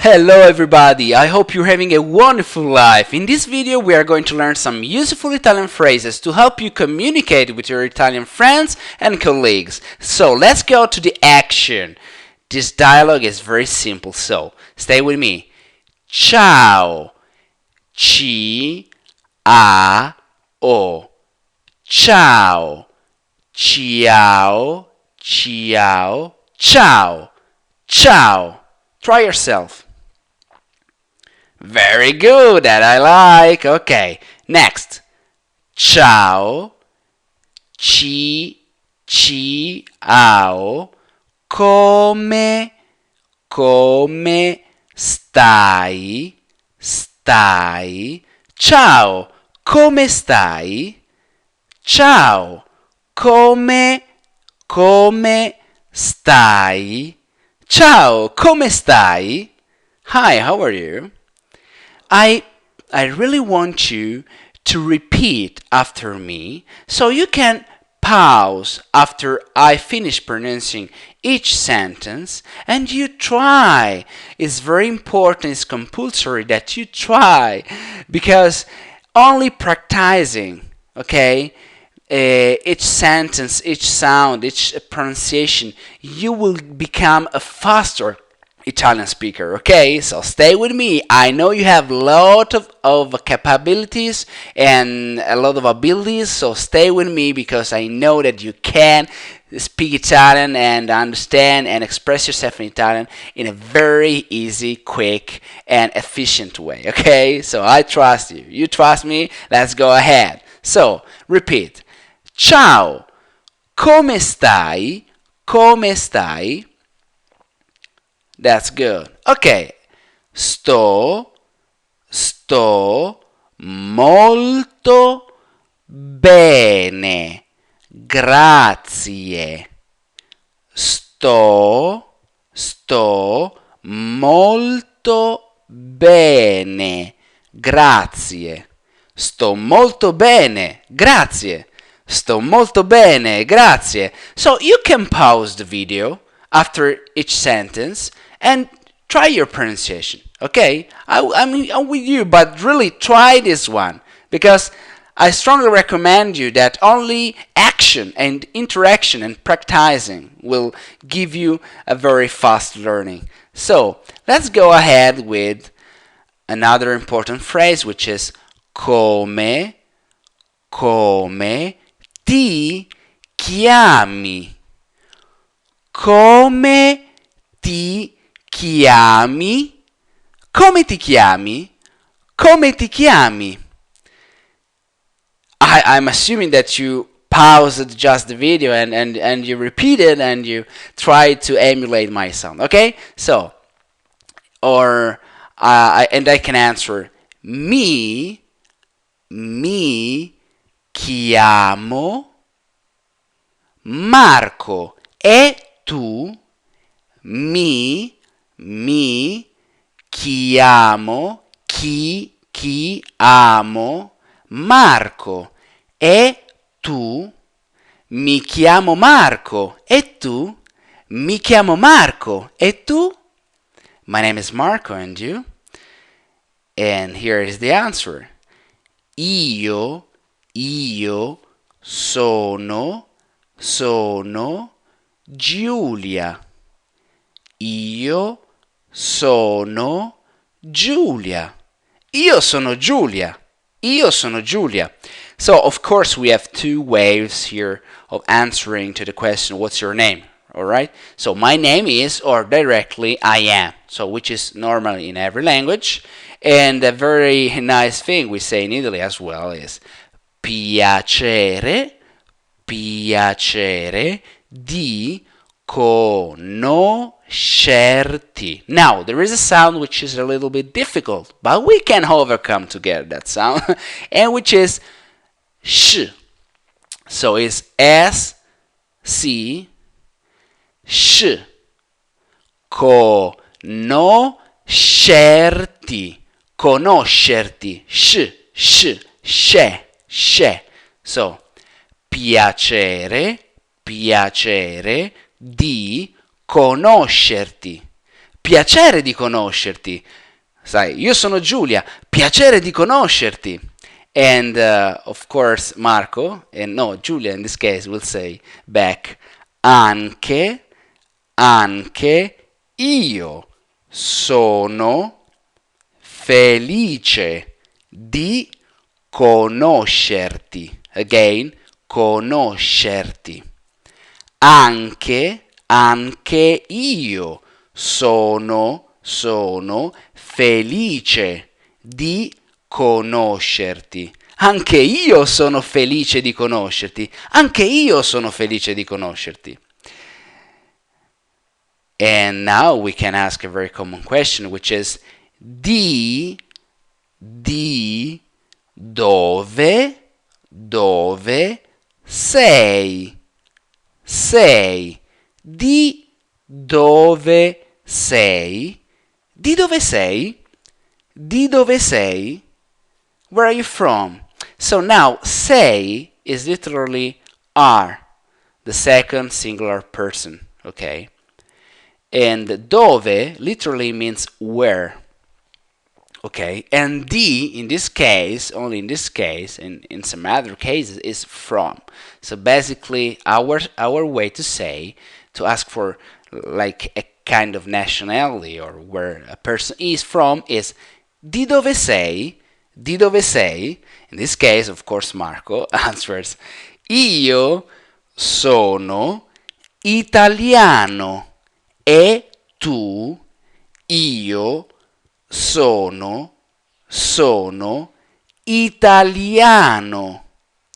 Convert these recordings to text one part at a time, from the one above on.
Hello everybody, I hope you're having a wonderful life. In this video we are going to learn some useful Italian phrases to help you communicate with your Italian friends and colleagues. So let's go to the action. This dialogue is very simple, so stay with me. Ciao, ci, a, o. Ciao, ciao, ciao, ciao, ciao. Try yourself. Very good, that I like. Okay, next. Ciao, ci, ciao, come stai, stai. Ciao, come stai? Ciao, come stai? Ciao, come stai? Hi, how are you? I really want you to repeat after me so you can pause after I finish pronouncing each sentence and you try. It's very important, it's compulsory that you try because only practicing, okay? Each sentence, each sound, each pronunciation, you will become a faster Italian speaker, okay? So stay with me. I know you have a lot of capabilities and a lot of abilities, so stay with me because I know that you can speak Italian and understand and express yourself in Italian in a very easy, quick, and efficient way, okay? So I trust you. You trust me? Let's go ahead. So, repeat. Ciao, come stai? Come stai? That's good. Okay. Sto molto bene. Grazie. Sto molto bene. Grazie. Sto molto bene. Grazie. Sto molto bene. Grazie. So you can pause the video after each sentence and try your pronunciation, okay? I'm with you, but really try this one because I strongly recommend you that only action and interaction and practicing will give you a very fast learning. So let's go ahead with another important phrase, which is come ti chiami. Come ti chiami? Come ti chiami? Come ti chiami? I'm assuming that you paused just the video and you repeated and you tried to emulate my sound, okay? So, or, and I can answer, mi chiamo Marco. E tu? Mi chiamo chi amo Marco. E tu? Mi chiamo Marco. E tu? Mi chiamo Marco. E tu? My name is Marco, and you? And here is the answer. Io sono Giulia. Io sono Giulia. Io sono Giulia. Io sono Giulia. So, of course, we have two ways here of answering to the question, what's your name? Alright? So, my name is, or directly, I am. So, which is normally in every language. And a very nice thing we say in Italy as well is piacere di conoscerti. Now, there is a sound which is a little bit difficult, but we can overcome together that sound, and which is sh. So it's S, C, sh. Conoscerti, she. So, piacere di conoscerti. piacere di conoscerti. Sai, io sono Giulia, piacere di conoscerti. And of course, Marco, and no, Giulia in this case will say back, anche io sono felice di conoscerti. Again, conoscerti. Anche io sono felice di conoscerti. Anche io sono felice di conoscerti. Anche io sono felice di conoscerti. And now we can ask a very common question, which is di dove sei? Di dove sei? Di dove sei? Di dove sei? Where are you from? So now sei is literally are, the second singular person, okay? And dove literally means where. Okay, and di in this case, only in this case, and in some other cases, is from. So basically, our way to say, to ask for like a kind of nationality or where a person is from is di dove sei? Di dove sei? In this case, of course, Marco answers io sono italiano. E tu? Io sono italiano.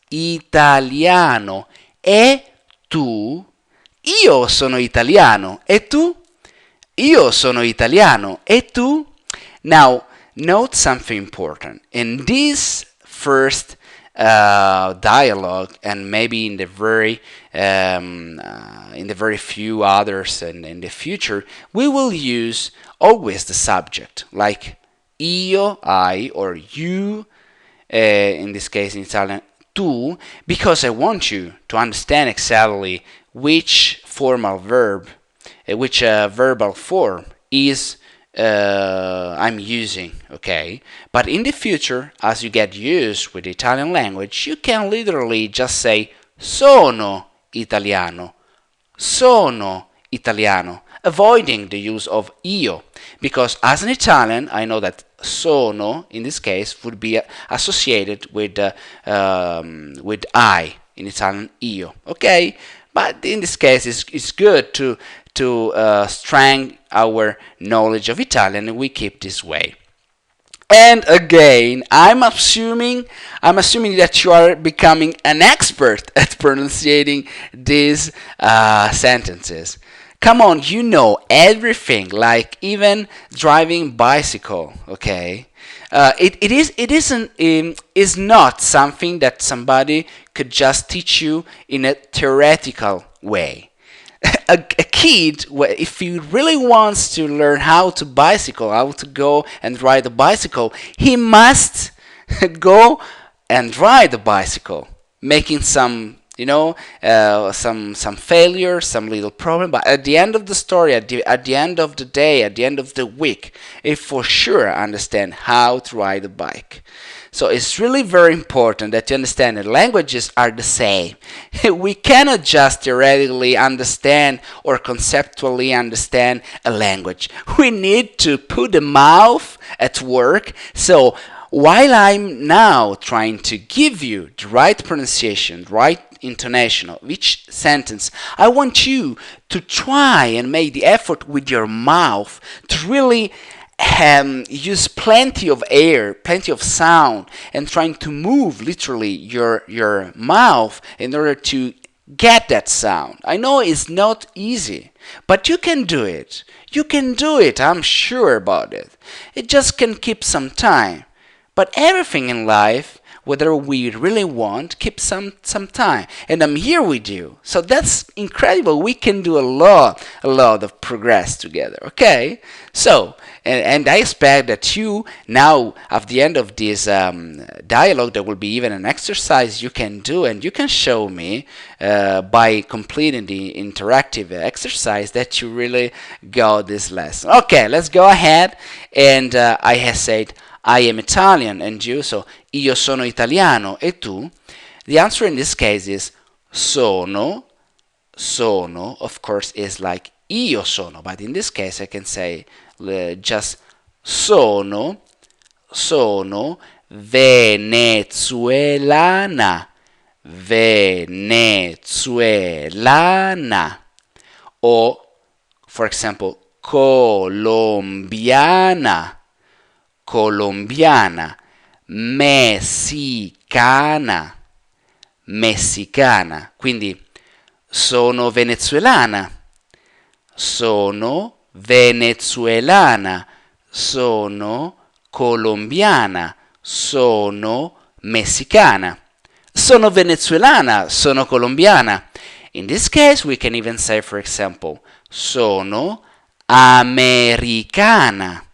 Italiano. E tu? Io sono italiano. E tu? Io sono italiano. E tu? Now, note something important. In this first dialogue, and maybe in the very few others and in the future, we will use always the subject, like io, I, or you, in this case in Italian, tu, because I want you to understand exactly which formal verb, which verbal form is I'm using, okay? But in the future, as you get used with the Italian language, you can literally just say sono italiano, avoiding the use of io, because as an Italian, I know that sono in this case would be associated with I in Italian io, okay? But in this case, it's good to strengthen our knowledge of Italian, and we keep this way. And again, I'm assuming that you are becoming an expert at pronouncing these sentences. Come on, you know everything, like even driving bicycle. Okay, is not something that somebody could just teach you in a theoretical way. A kid, if he really wants to learn how to bicycle, how to go and ride a bicycle, he must go and ride a bicycle, making some, some failure, some little problem. But at the end of the story, at the end of the day, at the end of the week, he for sure understand how to ride a bike. So it's really very important that you understand that languages are the same. We cannot just theoretically understand or conceptually understand a language. We need to put the mouth at work. So while I'm now trying to give you the right pronunciation, the right intonation of each sentence, I want you to try and make the effort with your mouth to really use plenty of air, plenty of sound, and trying to move literally your mouth in order to get that sound. I know it's not easy, but you can do it. You can do it, I'm sure about it. It just can keep some time. But everything in life, whether we really want, keeps some time. And I'm here with you. So that's incredible. We can do a lot of progress together. Okay? So, And I expect that you now, at the end of this dialogue, there will be even an exercise you can do, and you can show me by completing the interactive exercise that you really got this lesson. Okay, let's go ahead. And I have said I am Italian, and you, so io sono italiano, e tu? The answer in this case is sono. Sono, of course, is like io sono, but in this case I can say just sono venezuelana, venezuelana, or for example colombiana, colombiana, messicana, messicana. Quindi sono venezuelana, sono venezuelana, sono colombiana, sono messicana. Sono venezuelana, sono colombiana. In this case, we can even say, for example, sono americana,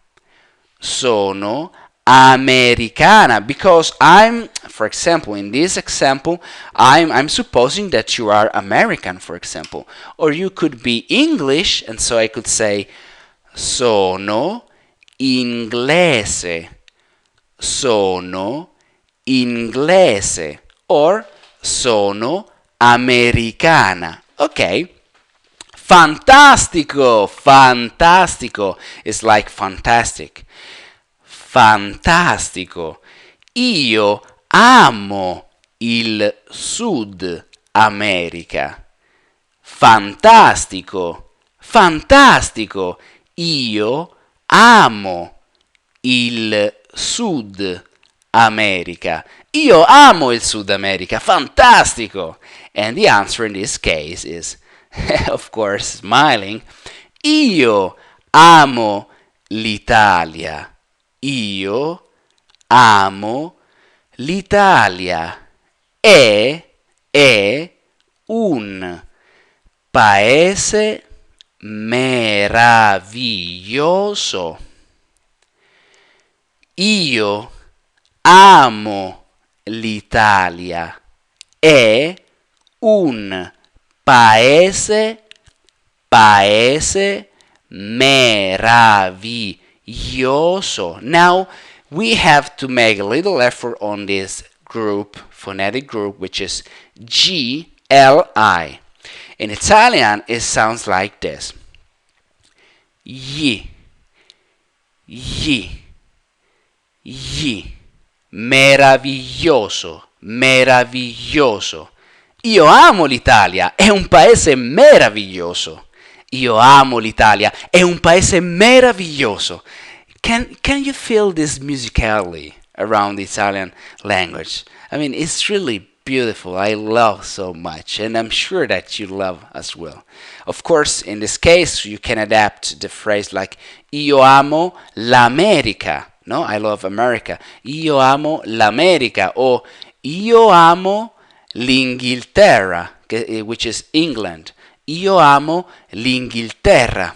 sono americana, because for example, in this example, I'm supposing that you are American, for example, or you could be English, and so I could say sono inglese, sono inglese, or sono americana. Okay. Fantastico, fantastico is like fantastic. Fantastico. Io amo il Sud America. Fantastico, fantastico. Io amo il Sud America. Io amo il Sud America. Fantastico. And the answer in this case is, of course, smiling. Io amo l'Italia. Io amo l'Italia. È un paese meraviglioso. Io amo l'Italia. È un paese meraviglioso. Now we have to make a little effort on this group, phonetic group, which is GLI. In Italian, it sounds like this. Gli, gli, gli. Meraviglioso, meraviglioso. Io amo l'Italia, è un paese meraviglioso. Io amo l'Italia, è un paese meraviglioso. Can you feel this musicality around the Italian language? I mean, it's really beautiful. I love so much, and I'm sure that you love as well. Of course, in this case, you can adapt the phrase like io amo l'America. No, I love America. Io amo l'America, or io amo l'Inghilterra, which is England. Io amo l'Inghilterra.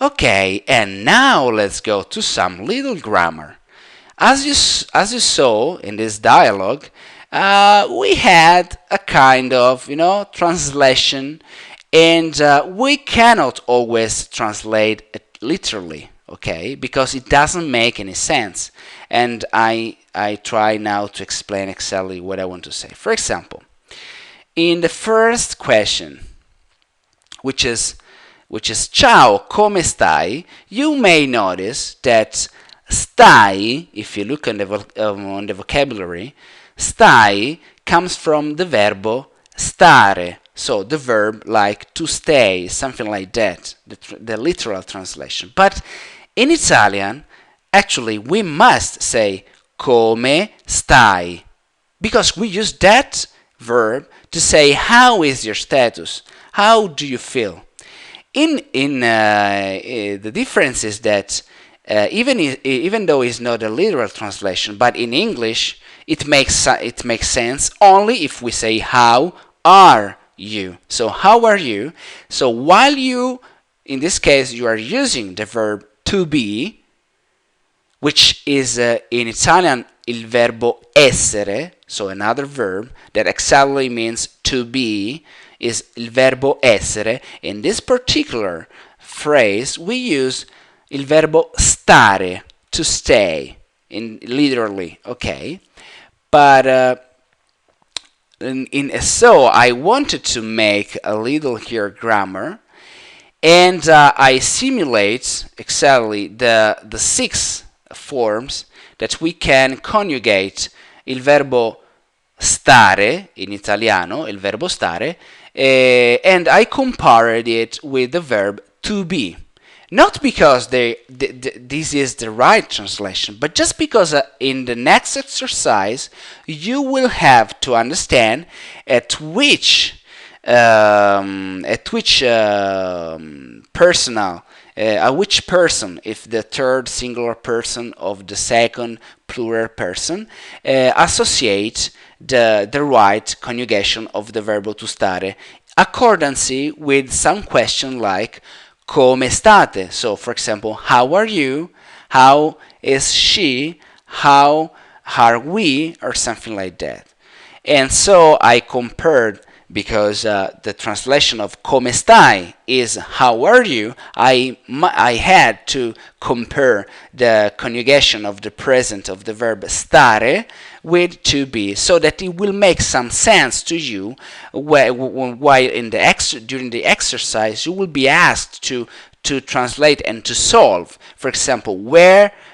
Okay, and now let's go to some little grammar. As you saw in this dialogue, we had a kind of, translation, and we cannot always translate it literally, okay, because it doesn't make any sense. And I try now to explain exactly what I want to say. For example, in the first question, which is ciao, come stai, you may notice that stai, if you look on the vocabulary, stai comes from the verbo stare. So the verb like to stay, something like that, the literal translation. But in Italian, actually, we must say come stai, because we use that verb to say how is your status, how do you feel. The difference is that even though it's not a literal translation, but in English it makes sense only if we say how are you. So how are you? So while you, in this case, you are using the verb to be, which is in Italian il verbo essere, so another verb that exactly means to be, is il verbo essere. In this particular phrase, we use il verbo stare, to stay, literally, okay? But so I wanted to make a little here grammar, and I simulate exactly the six forms that we can conjugate il verbo stare in italiano, il verbo stare, and I compared it with the verb to be. Not because this is the right translation, but just because in the next exercise you will have to understand at which person, if the third singular person of the second plural person, associate the right conjugation of the verbo to stare, accordancy with some question like come state. So, for example, how are you? How is she? How are we? Or something like that. And so I compared, because the translation of come stai is how are you, I had to compare the conjugation of the present of the verb stare with to be, so that it will make some sense to you while during the exercise you will be asked to translate and to solve. For example,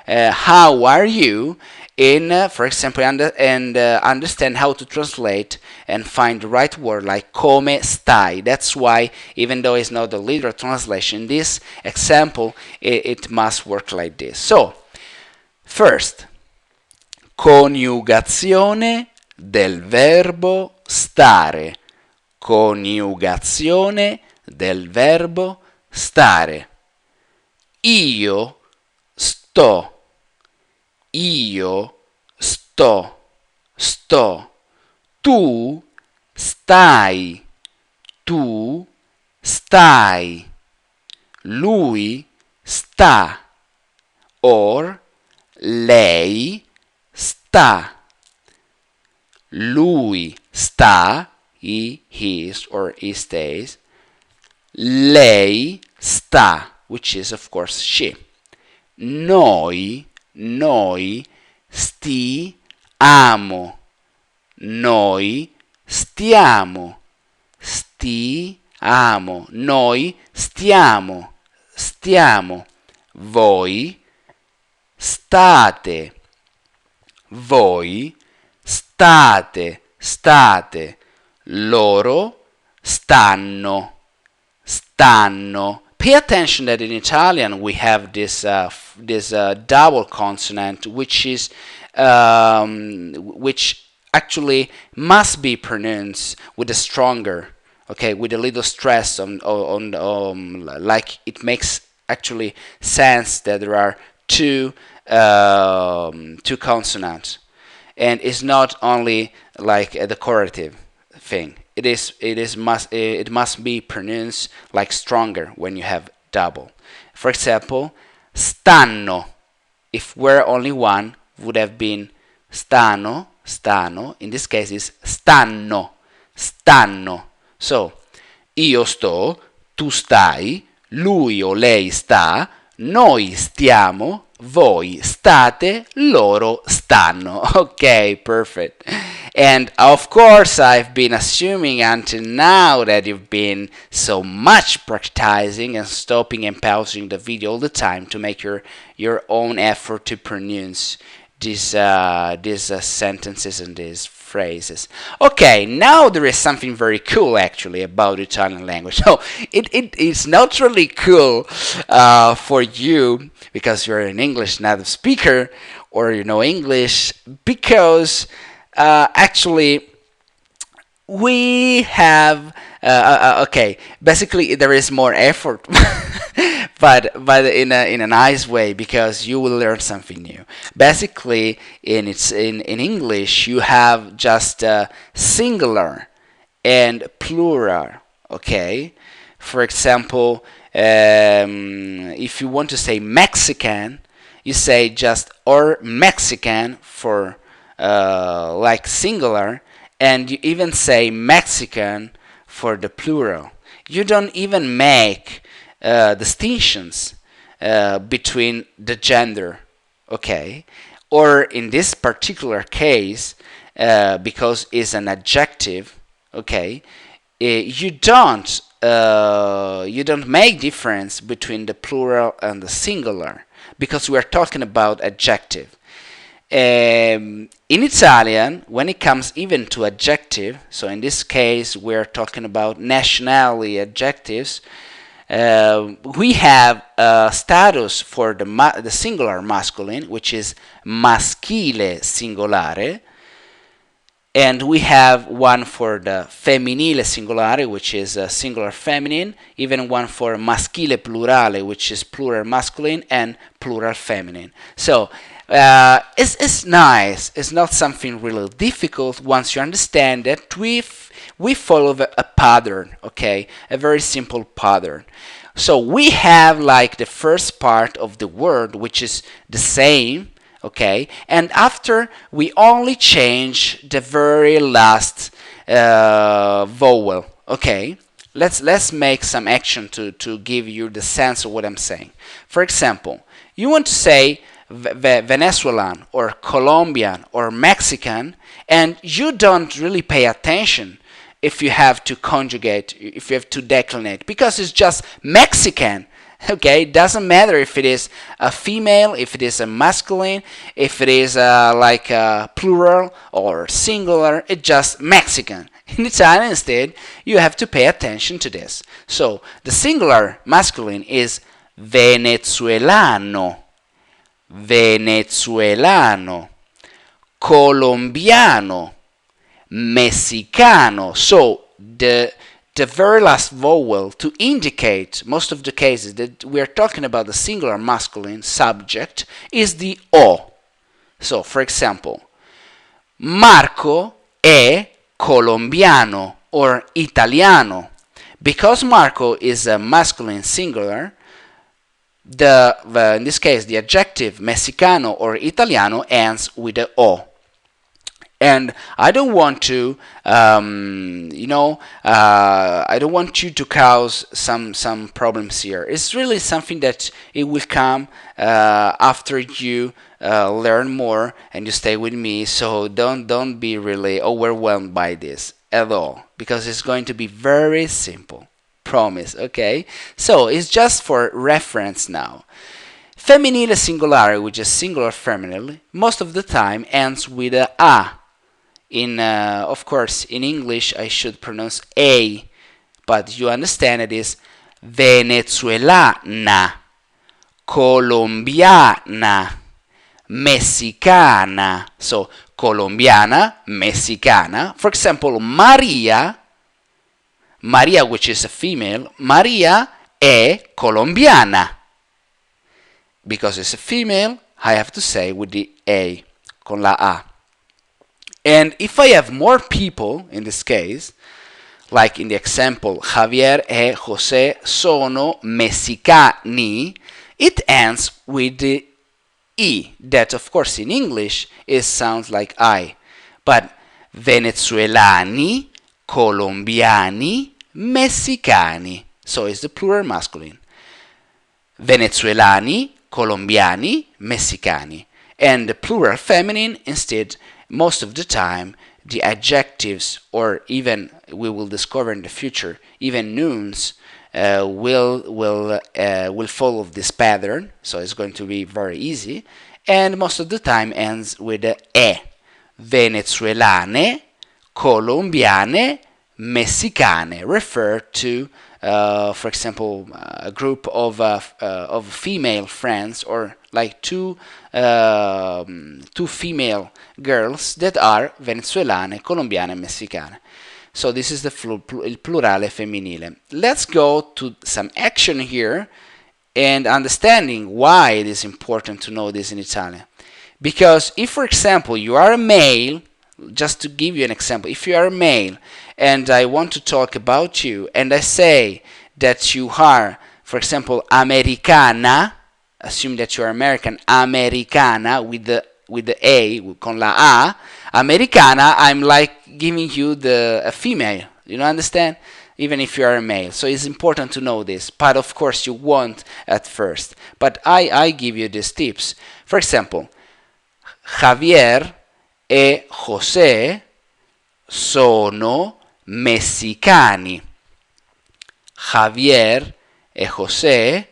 how are you? For example, understand how to translate and find the right word like come stai. That's why, even though it's not the literal translation, this example it must work like this. So, first, coniugazione del verbo stare. Coniugazione del verbo stare. Io sto. Io sto. Sto. Tu stai. Tu stai. Lui sta. Or lei sta. Lui sta, he, his, or he stays. Lei sta, which is of course she. Noi stiamo. Noi stiamo. Stiamo. Noi stiamo. Stiamo. Voi state. Voi state. State. Loro stanno. Stanno. Pay attention that in Italian we have this double consonant, which actually must be pronounced with a stronger, okay, with a little stress on like it makes actually sense that there are two consonants, and it's not only like a decorative thing. It must be pronounced like stronger when you have double. For example, stanno. If were only one, would have been stano. In this case, is stanno. Stanno. So, io sto, tu stai, lui o lei sta, noi stiamo, voi state, loro stanno. Okay, perfect. And of course, I've been assuming until now that you've been so much practicing and stopping and pausing the video all the time to make your own effort to pronounce these sentences and these phrases. Okay, now there is something very cool actually about the Italian language. So it's not really cool for you because you're an English native speaker or you know English, because actually we have okay, basically there is more effort but in a nice way, because you will learn something new. Basically in English you have just singular and plural, okay? For example, if you want to say Mexican, you say just or Mexican for like singular, and you even say Mexican for the plural. You don't even make distinctions between the gender, okay? Or in this particular case, because it's an adjective, okay, you don't make difference between the plural and the singular because we are talking about adjective. In Italian, when it comes even to adjective, so in this case we're talking about nationality adjectives, we have a status for the singular masculine, which is maschile singolare, and we have one for the femminile singolare, which is singular feminine, even one for maschile plurale, which is plural masculine and plural feminine. So it's nice. It's not something really difficult once you understand that we follow a pattern, okay, a very simple pattern. So we have like the first part of the word, which is the same, okay, and after we only change the very last vowel, okay. Let's make some action to give you the sense of what I'm saying. For example, you want to say Venezuelan or Colombian or Mexican, and you don't really pay attention if you have to conjugate, if you have to declinate, because it's just Mexican. Okay, it doesn't matter if it is a female, if it is a masculine, if it is like a plural or singular, it's just Mexican. In Italian, instead, you have to pay attention to this. So the singular masculine is venezuelano, venezuelano, colombiano, messicano. So the very last vowel to indicate most of the cases that we are talking about the singular masculine subject is the O. So, for example, Marco è colombiano or italiano. Because Marco is a masculine singular, in this case the adjective messicano or italiano ends with the O. And I don't want to, I don't want you to cause some problems here. It's really something that it will come after you learn more and you stay with me. So don't be really overwhelmed by this at all, because it's going to be very simple. Promise, okay? So it's just for reference now. Femminile singolare, which is singular feminine, most of the time ends with a. Of course, in English I should pronounce a, but you understand it is venezuelana, colombiana, messicana. So colombiana, messicana. For example, Maria, which is a female, Maria è colombiana. Because it's a female, I have to say with the a, con la a. And if I have more people, in this case, like in the example, Javier e José sono messicani, it ends with the E, that of course in English sounds like I. But venezuelani, colombiani, messicani. So it's the plural masculine. Venezuelani, colombiani, messicani. And the plural feminine instead, most of the time, the adjectives, or even we will discover in the future, even nouns will follow this pattern. So it's going to be very easy, and most of the time ends with e. Venezuelane, colombiane, messicane refer to, for example, a group of female friends, or like two female girls that are venezuelane, colombiane, and messicane. So this is the plurale femminile. Let's go to some action here and understanding why it is important to know this in Italian. Because if, for example, you are a male, just to give you an example, if you are a male and I want to talk about you and I say that you are, for example, americana, assume that you're American, americana, with the A, con la A, americana, I'm like giving you a female. You know, understand? Even if you are a male. So it's important to know this. But of course you won't at first. But I give you these tips. For example, Javier e José sono messicani. Javier e José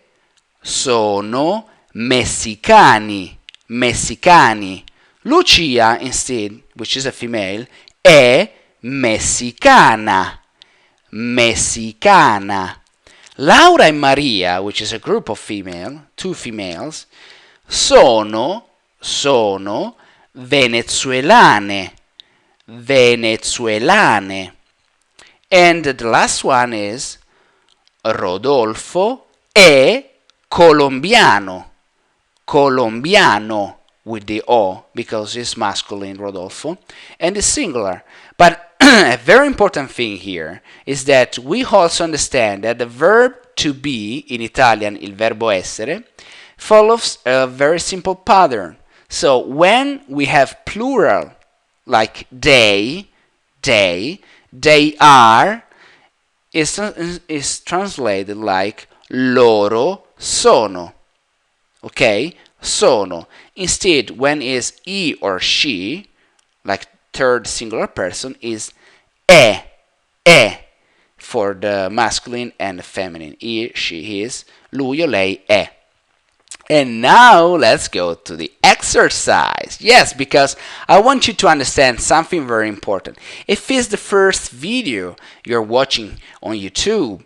sono messicani. Messicani. Lucia, instead, which is a female, è messicana. Messicana. Laura and Maria, which is a group of two females, sono venezuelane. Venezuelane. And the last one is Rodolfo è colombiano. Colombiano with the O because it's masculine, Rodolfo, and it's singular. But a very important thing here is that we also understand that the verb to be in Italian, il verbo essere, follows a very simple pattern. So when we have plural, like they are, is translated like loro sono. Okay? Sono. Instead, when is he or she, like third singular person, is è for the masculine and the feminine. He, she, his, lui o lei è. And now let's go to the exercise. Yes, because I want you to understand something very important. If it's the first video you're watching on YouTube,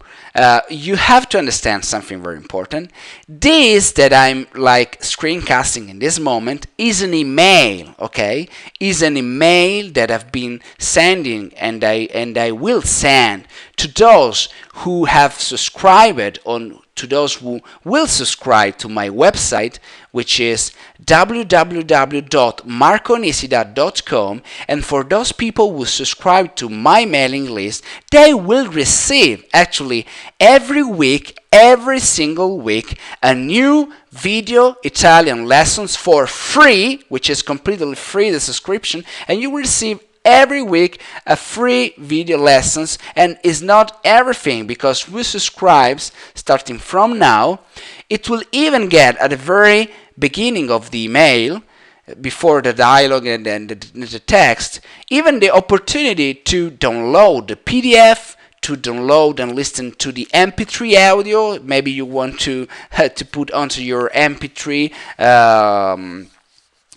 you have to understand something very important. This that I'm like screencasting in this moment is an email, okay? Is an email that I've been sending and I will send to those who have subscribed to those who will subscribe to my website, which is www.marconisida.com, and for those people who subscribe to my mailing list, they will receive actually every week, every single week, a new video Italian lessons for free, which is completely free, the subscription, and you will receive every week a free video lessons. And it's not everything, because who subscribes starting from now, it will even get at the very beginning of the email, before the dialogue and the text, even the opportunity to download the PDF, to download and listen to the MP3 audio. Maybe you want to put onto your MP3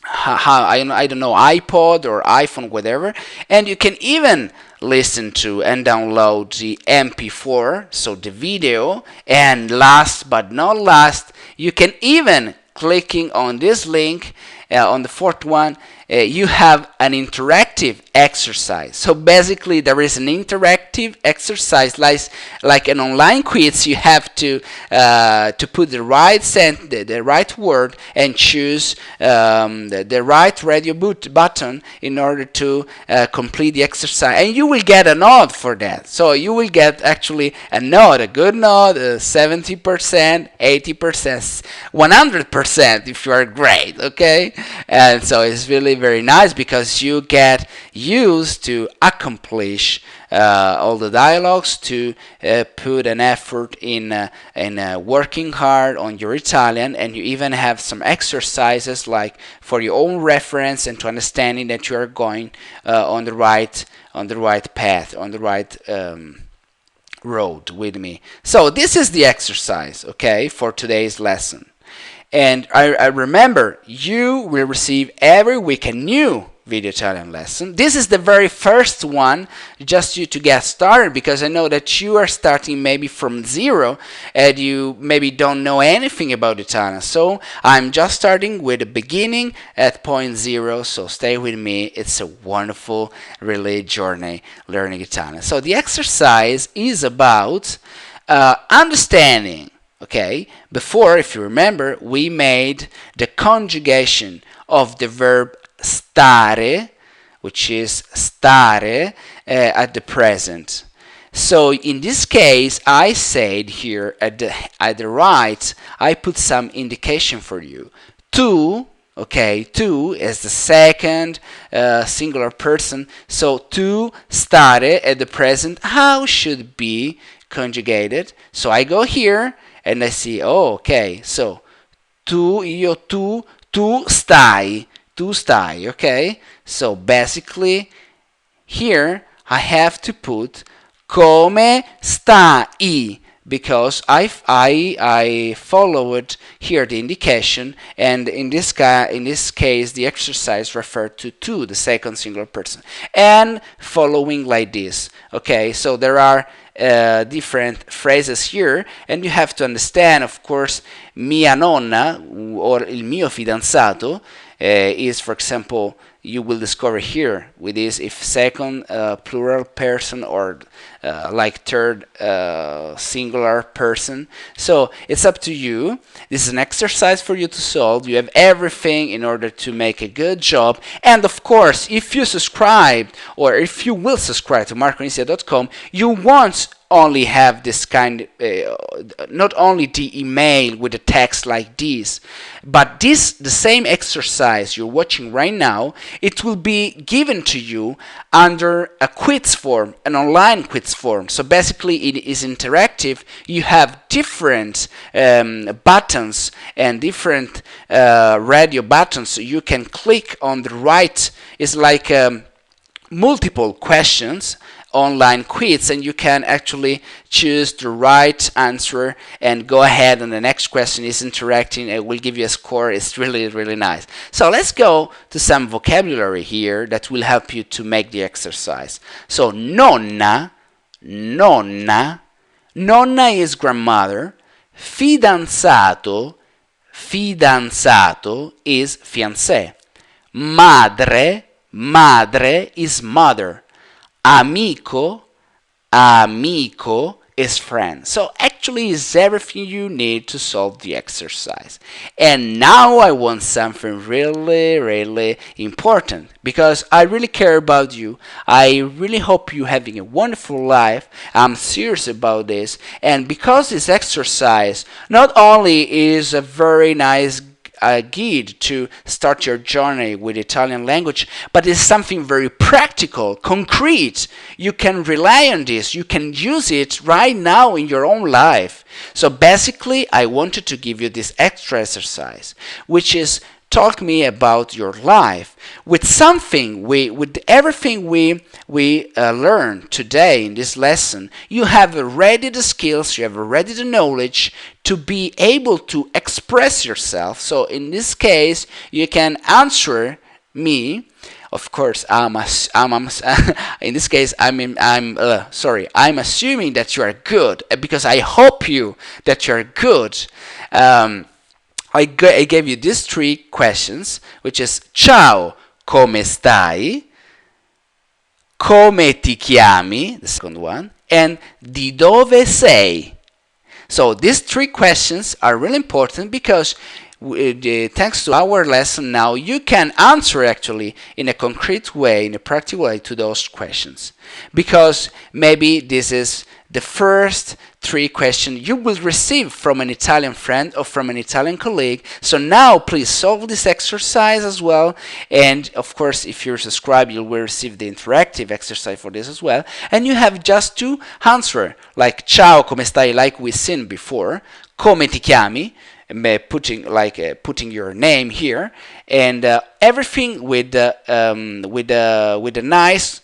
I don't know, iPod or iPhone, whatever, and you can even listen to and download the MP4, so the video. And last but not last, you can even clicking on this link on the fourth one, you have an interactive exercise. So basically there is an interactive exercise like an online quiz. You have to put the right the right word and choose the right radio button in order to complete the exercise, and you will get a nod for that. So you will get actually a nod, a good nod, 70%, 80%, 100% if you are great, okay? And so it's really very nice because you get used to accomplish all the dialogues, to put an effort in working hard on your Italian, and you even have some exercises like for your own reference and to understanding that you are going on the right path, on the right road with me. So this is the exercise, okay, for today's lesson. And I remember you will receive every week a new video Italian lesson. This is the very first one, just to get started, because I know that you are starting maybe from zero and you maybe don't know anything about Italian. So I'm just starting with the beginning at point zero. So stay with me. It's a wonderful really journey learning Italian. So the exercise is about understanding. Okay, before, if you remember, we made the conjugation of the verb stare, which is stare, at the present. So in this case, I said here at the right, I put some indication for you. Tu, okay, tu is the second singular person. So tu stare at the present, how should be conjugated? So I go here and I see, oh, okay, so tu stai, okay? So basically, here I have to put come stai because I followed here the indication, and in this case the exercise referred to the second singular person, and following like this. Okay, so there are different phrases here, and you have to understand, of course, mia nonna or il mio fidanzato is, for example, you will discover here with this if second plural person or like third singular person. So it's up to you. This is an exercise for you to solve. You have everything in order to make a good job. And of course, if you subscribe or if you will subscribe to marconisia.com, you won't only have this kind, not only the email with a text like this, but the same exercise you're watching right now, it will be given to you under a quiz form, an online quiz form. So basically it is interactive. You have different buttons and different radio buttons. So you can click on the right. It's like multiple questions online quiz, and you can actually choose the right answer and go ahead, and the next question is interacting. It will give you a score. It's really, really nice. So let's go to some vocabulary here that will help you to make the exercise. So nonna is grandmother. Fidanzato is fiancé. Madre is mother. Amico is friend. So actually it's everything you need to solve the exercise. And now I want something really, really important, because I really care about you. I really hope you're having a wonderful life. I'm serious about this. And because this exercise not only is a very nice guide to start your journey with Italian language, but it's something very practical, concrete. You can rely on this. You can use it right now in your own life. So basically, I wanted to give you this extra exercise, which is talk me about your life with something with everything we learned today in this lesson. You have already the skills, you have already the knowledge to be able to express yourself. So in this case, you can answer me. Of course, in this case, I'm assuming that you are good, because I hope that you are good. I gave you these three questions, which is ciao, come stai, come ti chiami, the second one, and di dove sei. So these three questions are really important because thanks to our lesson now, you can answer actually in a concrete way, in a practical way to those questions. Because maybe this is the first three questions you will receive from an Italian friend or from an Italian colleague. So now please solve this exercise as well. And of course, if you're subscribed, you will receive the interactive exercise for this as well. And you have just to answer, like ciao, come stai, like we've seen before, come ti chiami, putting your name here, and everything with the nice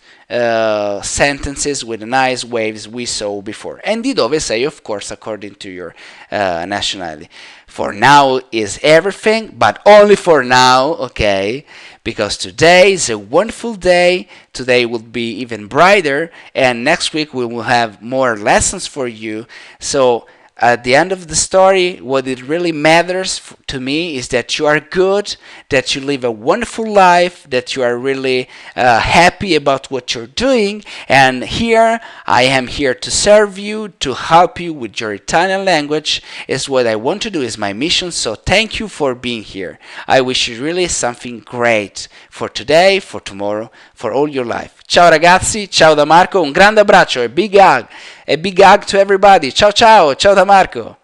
sentences, with the nice waves we saw before. And di dove sei, of course, according to your nationality. For now is everything, but only for now, okay? Because today is a wonderful day. Today will be even brighter, and next week we will have more lessons for you. So at the end of the story, what it really matters to me is that you are good, that you live a wonderful life, that you are really happy about what you're doing. And here, I am here to serve you, to help you with your Italian language. Is what I want to do, is my mission. So thank you for being here. I wish you really something great for today, for tomorrow, for all your life. Ciao ragazzi, ciao da Marco, un grande abbraccio, a big hug to everybody. Ciao ciao, ciao da Marco.